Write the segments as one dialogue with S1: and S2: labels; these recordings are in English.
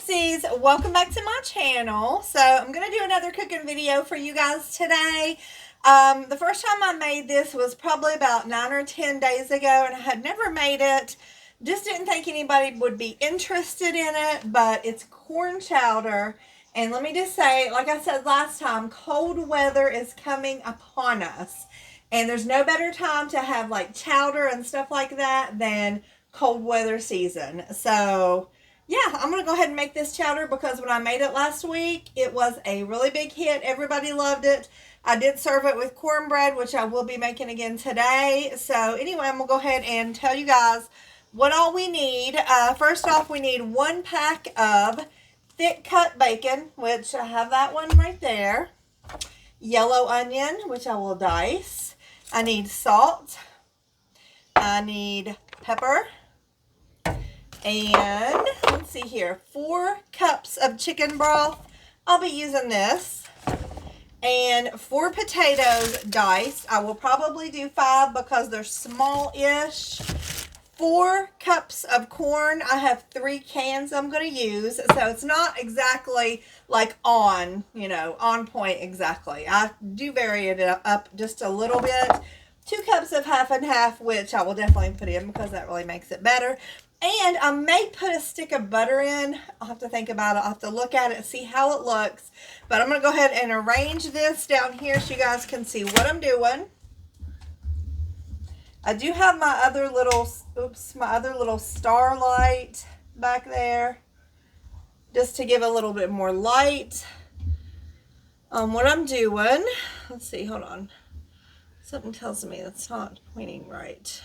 S1: Besties, welcome back to my channel. So I'm going to do another cooking video for you guys today. The first time I made this was probably about 9 or 10 days ago, and I had never made it. Just didn't think anybody would be interested in it, but it's corn chowder. And let me just say, like I said last time, cold weather is coming upon us. And there's no better time to have like chowder and stuff like that than cold weather season. So yeah, I'm going to go ahead and make this chowder because when I made it last week, it was a really big hit. Everybody loved it. I did serve it with cornbread, which I will be making again today. So anyway, I'm going to go ahead and tell you guys what all we need. First off, we need 1 pack of thick cut bacon, which I have that one right there. Yellow onion, which I will dice. I need salt. I need pepper. And let's see here, 4 cups of chicken broth. I'll be using this. And 4 potatoes diced. I will probably do 5 because they're small-ish. 4 cups of corn. I have 3 cans I'm going to use. So it's not exactly like on point exactly. I do vary it up just a little bit. 2 cups of half and half, which I will definitely put in because that really makes it better. And I may put a stick of butter in. I'll have to think about it. I'll have to look at it and see how it looks. But I'm going to go ahead and arrange this down here so you guys can see what I'm doing. I do have my other little starlight back there, just to give a little bit more light on what I'm doing. Let's see, hold on. Something tells me it's not pointing right.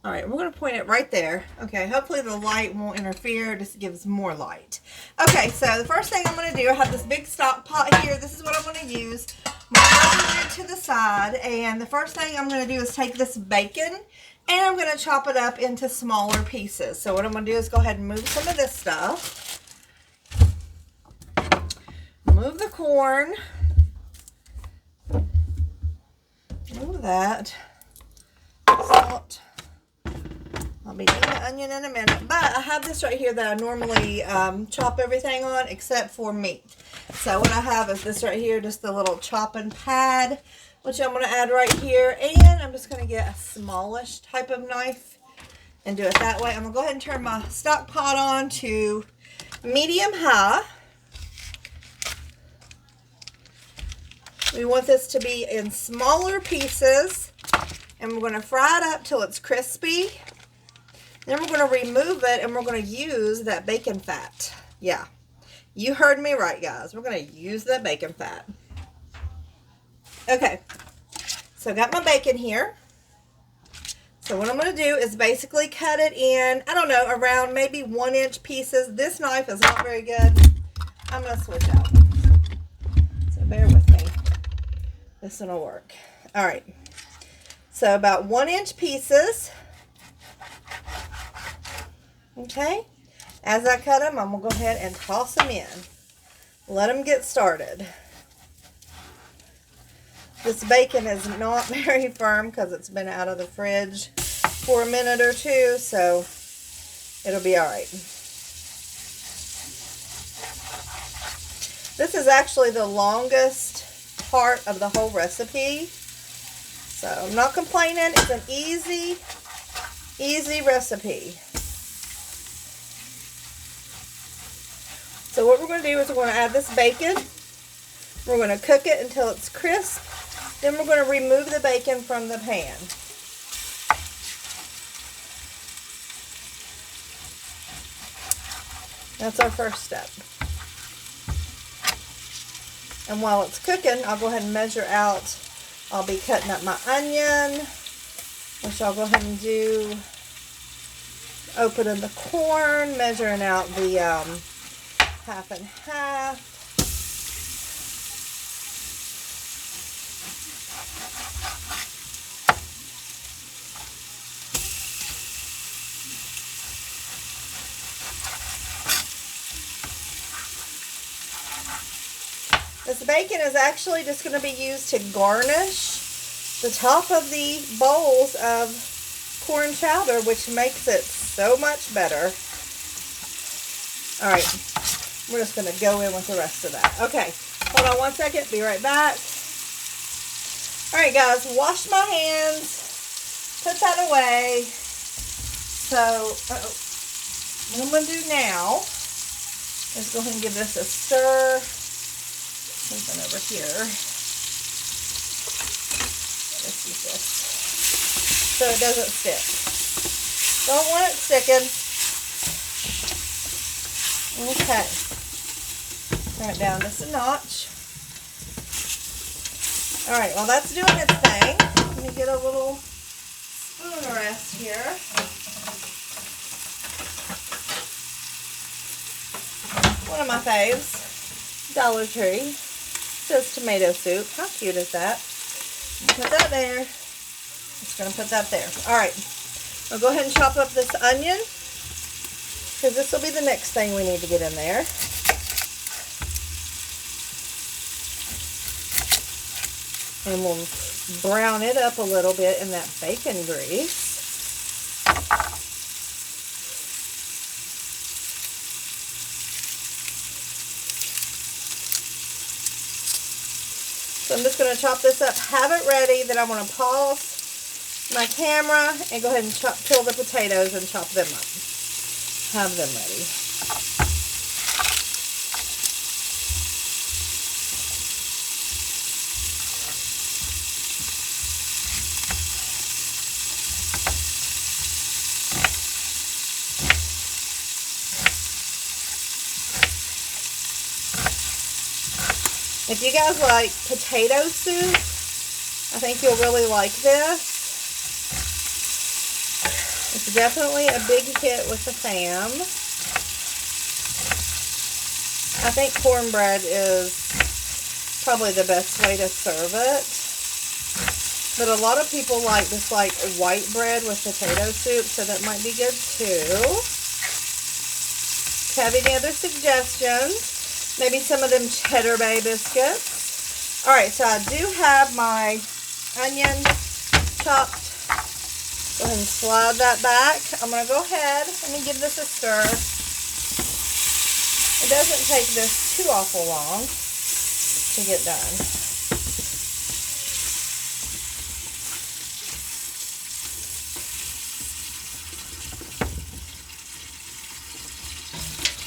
S1: All right, we're going to point it right there. Okay, hopefully the light won't interfere. Just gives more light. Okay, so the first thing I'm going to do, I have this big stock pot here. This is what I'm going to use. I'm going to put it to the side. And the first thing I'm going to do is take this bacon and I'm going to chop it up into smaller pieces. So what I'm going to do is go ahead and move some of this stuff. Move the corn. Move that. Salt. I'll be doing the onion in a minute, but I have this right here that I normally chop everything on except for meat. So what I have is this right here, just the little chopping pad, which I'm going to add right here. And I'm just going to get a smallish type of knife and do it that way. I'm going to go ahead and turn my stock pot on to medium high. We want this to be in smaller pieces, and we're going to fry it up till it's crispy. Then we're going to remove it, and we're going to use that bacon fat. Yeah, you heard me right, guys. We're going to use that bacon fat. Okay, so I got my bacon here. So what I'm going to do is basically cut it in, I don't know, around maybe 1-inch pieces. This knife is not very good. I'm going to switch out. So bear with me. This one will work. All right. So about 1-inch pieces. Okay. As I cut them, I'm going to go ahead and toss them in. Let them get started. This bacon is not very firm because it's been out of the fridge for a minute or two, so it'll be all right. This is actually the longest part of the whole recipe, so I'm not complaining. It's an easy recipe. So what we're going to do is we're going to add this bacon. We're going to cook it until it's crisp. Then we're going to remove the bacon from the pan. That's our first step. And while it's cooking, I'll go ahead and measure out. I'll be cutting up my onion, which I'll go ahead and do. Opening the corn, measuring out the half and half. This bacon is actually just going to be used to garnish the top of the bowls of corn chowder, which makes it so much better. All right, we're just going to go in with the rest of that. Okay, hold on one second. Be right back. All right, guys, wash my hands. Put that away. So, what I'm going to do now is go ahead and give this a stir. Something over here. Let's use this so it doesn't stick. Don't want it sticking. Okay. Turn it down just a notch. All right, while that's doing its thing, let me get a little spoon rest here. One of my faves, Dollar Tree, says tomato soup. How cute is that? Put that there. Just going to put that there. All right, I'll go ahead and chop up this onion, because this will be the next thing we need to get in there. And we'll brown it up a little bit in that bacon grease. So I'm just going to chop this up, have it ready, then I want to pause my camera and go ahead and peel the potatoes and chop them up. Have them ready. If you guys like potato soup, I think you'll really like this. It's definitely a big hit with the fam. I think cornbread is probably the best way to serve it. But a lot of people like this white bread with potato soup, so that might be good too. Have any other suggestions? Maybe some of them Cheddar Bay biscuits. Alright, so I do have my onion chopped. Go ahead and slide that back. I'm going to go ahead, let me give this a stir. It doesn't take this too awful long to get done.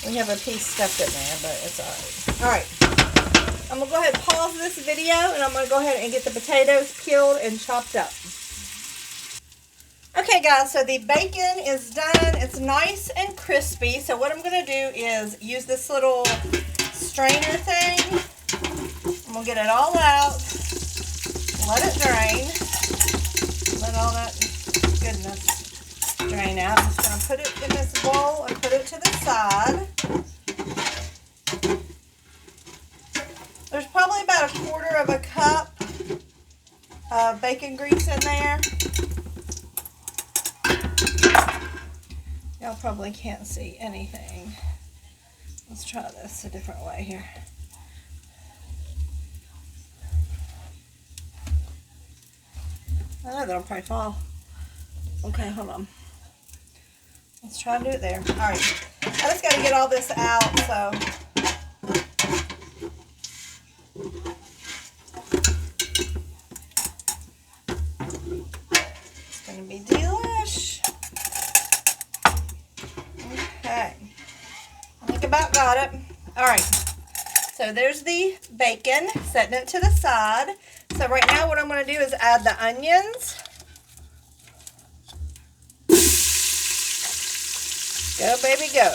S1: We have a piece stuck in there, but it's alright. Alright, I'm going to go ahead and pause this video, and I'm going to go ahead and get the potatoes peeled and chopped up. Okay guys, so the bacon is done. It's nice and crispy. So what I'm going to do is use this little strainer thing. I'm going to get it all out. Let it drain. Let all that goodness drain out. I'm just going to put it in this bowl and put it to the side. There's probably about 1/4 cup of bacon grease in there. Y'all probably can't see anything. Let's try this a different way here. I know that'll probably fall. Okay, hold on. Let's try and do it there. Alright. I just got to get all this out, so. It's going to be delish. Okay. I think about got it. Alright. So there's the bacon, setting it to the side. So right now what I'm going to do is add the onions. Go, baby, go.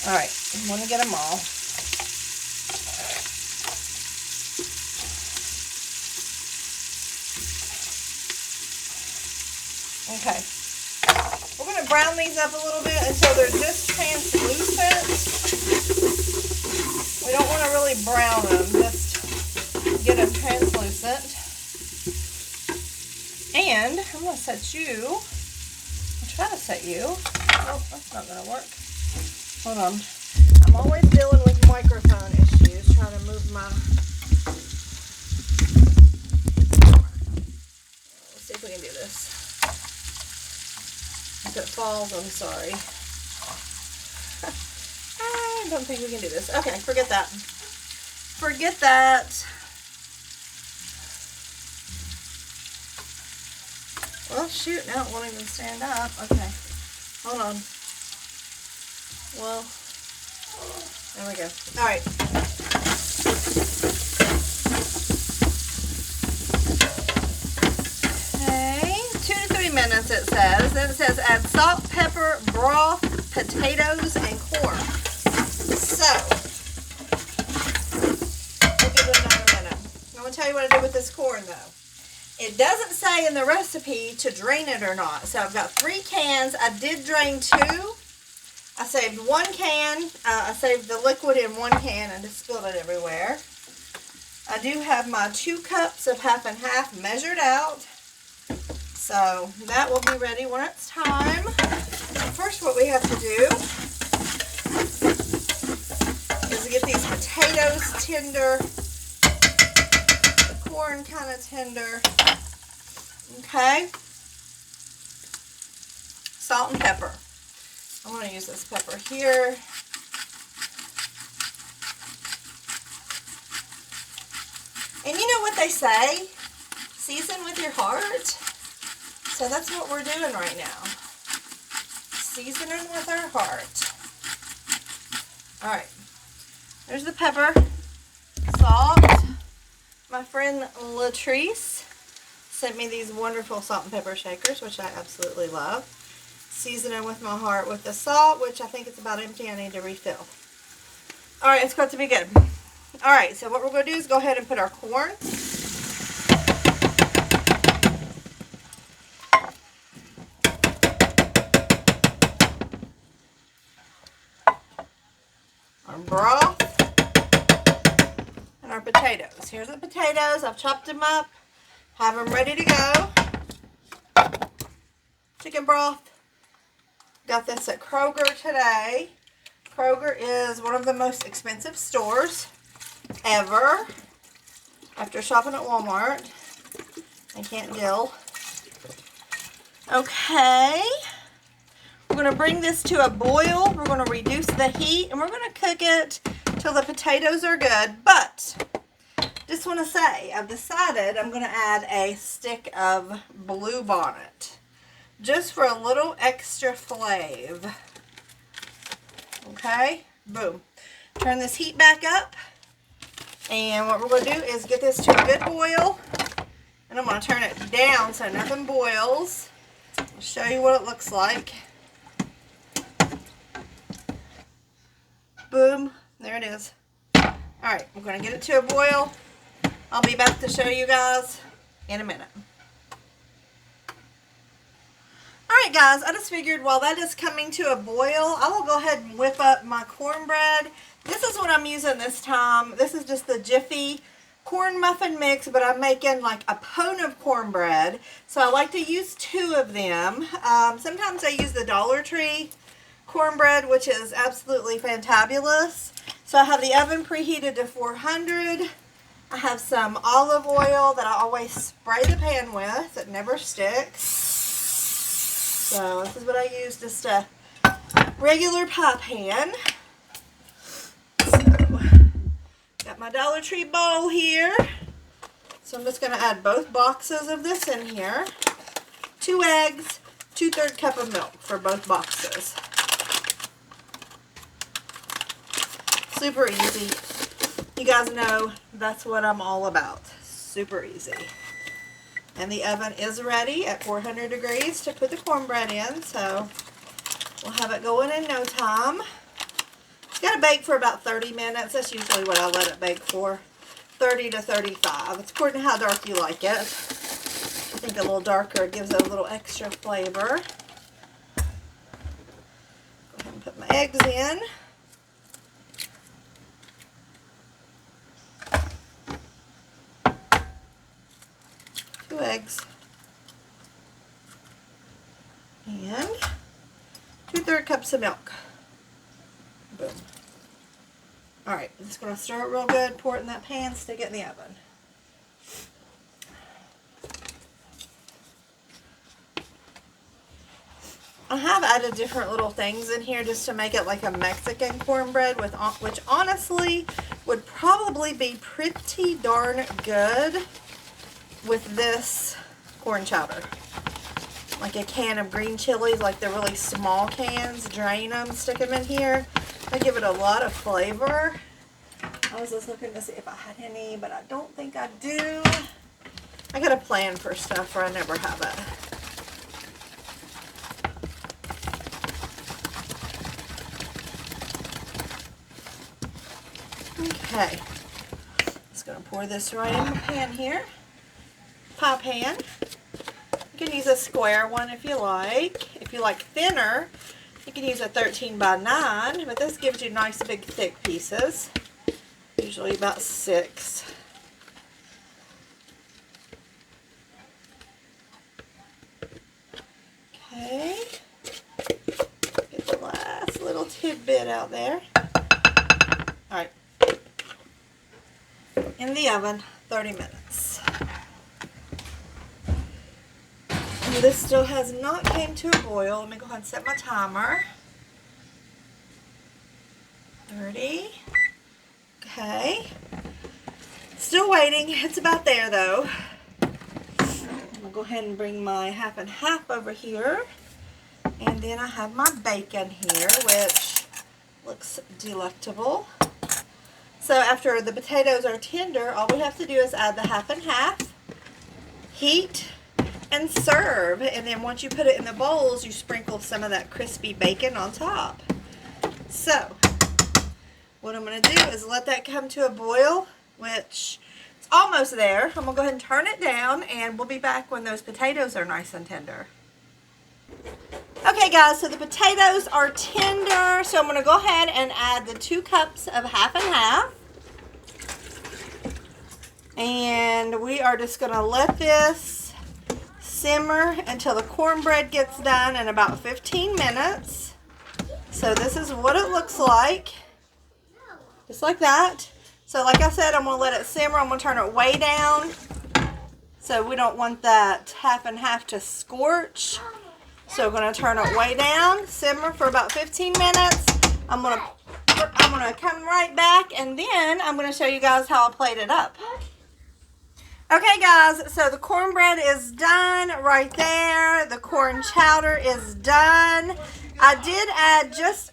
S1: All right, I want to get them all. Okay. We're going to brown these up a little bit until they're just translucent. We don't want to really brown them, just get them translucent. And I'm going to set you, I'll try to set you, oh, that's not going to work. Hold on. I'm always dealing with microphone issues, trying to move my, let's see if we can do this. If it falls, I'm sorry. I don't think we can do this. Okay, forget that. Forget that. Well, shoot, now it won't even stand up. Okay, hold on. Well, there we go. All right. Okay, 2 to 3 minutes it says. Then it says add salt, pepper, broth, potatoes, and corn. So, we'll give it another minute. I'm going to tell you what I did with this corn though. It doesn't say in the recipe to drain it or not. So I've got 3 cans. I did drain 2. I saved 1 can. I saved the liquid in 1 can and just spilled it everywhere. I do have my 2 cups of half and half measured out. So that will be ready when it's time. First, what we have to do is get these potatoes tender, the corn kind of tender. Okay. Salt and pepper. I'm going to use this pepper here. And you know what they say? Season with your heart. So that's what we're doing right now. Seasoning with our heart. Alright. There's the pepper. Salt. My friend Latrice sent me these wonderful salt and pepper shakers, which I absolutely love. Seasoning with my heart with the salt, which I think it's about empty. I need to refill. Alright, it's got to be good. Alright, so what we're going to do is go ahead and put our corn. Our broth. And our potatoes. Here's the potatoes. I've chopped them up. Have them ready to go. Chicken broth. Got this at Kroger today. Kroger is one of the most expensive stores ever. After shopping at Walmart. I can't deal. Okay. We're going to bring this to a boil. We're going to reduce the heat. And we're going to cook it till the potatoes are good. But, just want to say, I've decided I'm going to add a stick of Blue Bonnet. Just for a little extra flavor. Okay, boom. Turn this heat back up. And what we're going to do is get this to a good boil. And I'm going to turn it down so nothing boils. I'll show you what it looks like. Boom, there it is. Alright, we're going to get it to a boil. I'll be back to show you guys in a minute. Alright guys, I just figured while that is coming to a boil, I will go ahead and whip up my cornbread. This is what I'm using this time. This is just the Jiffy corn muffin mix, but I'm making like a pound of cornbread. So I like to use 2 of them. Sometimes I use the Dollar Tree cornbread, which is absolutely fantabulous. So I have the oven preheated to 400. I have some olive oil that I always spray the pan with. It never sticks. So this is what I use, just a regular pie pan. So, got my Dollar Tree bowl here. So I'm just going to add both boxes of this in here. 2 eggs, 2/3 cup of milk for both boxes. Super easy. You guys know that's what I'm all about. Super easy. And the oven is ready at 400 degrees to put the cornbread in, so we'll have it going in no time. It's got to bake for about 30 minutes. That's usually what I let it bake for. 30 to 35. It's according to how dark you like it. I think a little darker gives it a little extra flavor. Go ahead and put my eggs in. Eggs and 2/3 cups of milk. Boom. Alright, I'm just going to stir it real good, pour it in that pan, stick it in the oven. I have added different little things in here just to make it like a Mexican cornbread, which honestly would probably be pretty darn good with this corn chowder. Like a can of green chilies, like the really small cans, drain them, stick them in here. They give it a lot of flavor. I was just looking to see if I had any, but I don't think I do. I got a plan for stuff where I never have it. Okay, just gonna pour this right in the pan here. Pie pan. You can use a square one if you like. If you like thinner, you can use a 13 by 9, but this gives you nice big thick pieces. Usually about 6. Okay. Get the last little tidbit out there. Alright. In the oven, 30 minutes. And this still has not came to a boil. Let me go ahead and set my timer. 30. Okay. Still waiting. It's about there though. I'm going to go ahead and bring my half and half over here. And then I have my bacon here, which looks delectable. So after the potatoes are tender, all we have to do is add the half and half, heat, and serve. And then once you put it in the bowls, you sprinkle some of that crispy bacon on top. So what I'm going to do is let that come to a boil, which it's almost there. I'm going to go ahead and turn it down, and we'll be back when those potatoes are nice and tender. Okay guys, so the potatoes are tender, so I'm going to go ahead and add the 2 cups of half and half. And we are just going to let this simmer until the cornbread gets done in about 15 minutes. So this is what it looks like. Just like that. So like I said, I'm going to let it simmer. I'm going to turn it way down. So we don't want that half and half to scorch. So we're going to turn it way down, simmer for about 15 minutes. I'm going to come right back, and then I'm going to show you guys how I plate it up. Okay guys, so the cornbread is done right there. The corn chowder is done. I did add just,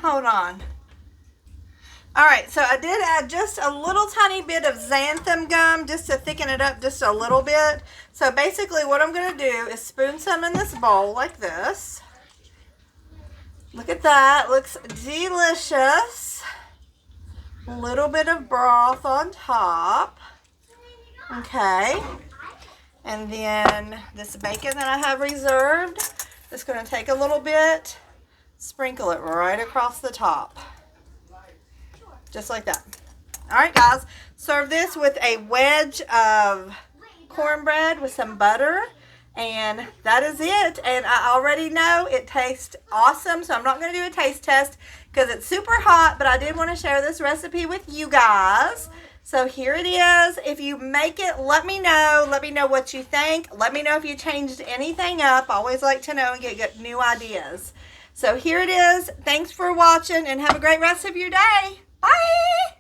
S1: hold on. Alright, so I did add just a little tiny bit of xanthan gum just to thicken it up just a little bit. So basically what I'm going to do is spoon some in this bowl like this. Look at that. Looks delicious. A little bit of broth on top. Okay. And then this bacon that I have reserved, just going to take a little bit, sprinkle it right across the top. Just like that. Alright guys, serve this with a wedge of cornbread with some butter, and that is it. And I already know it tastes awesome, so I'm not going to do a taste test because it's super hot, but I did want to share this recipe with you guys. So here it is. If you make it, let me know. Let me know what you think. Let me know if you changed anything up. I always like to know and get new ideas. So here it is. Thanks for watching, and have a great rest of your day. Bye!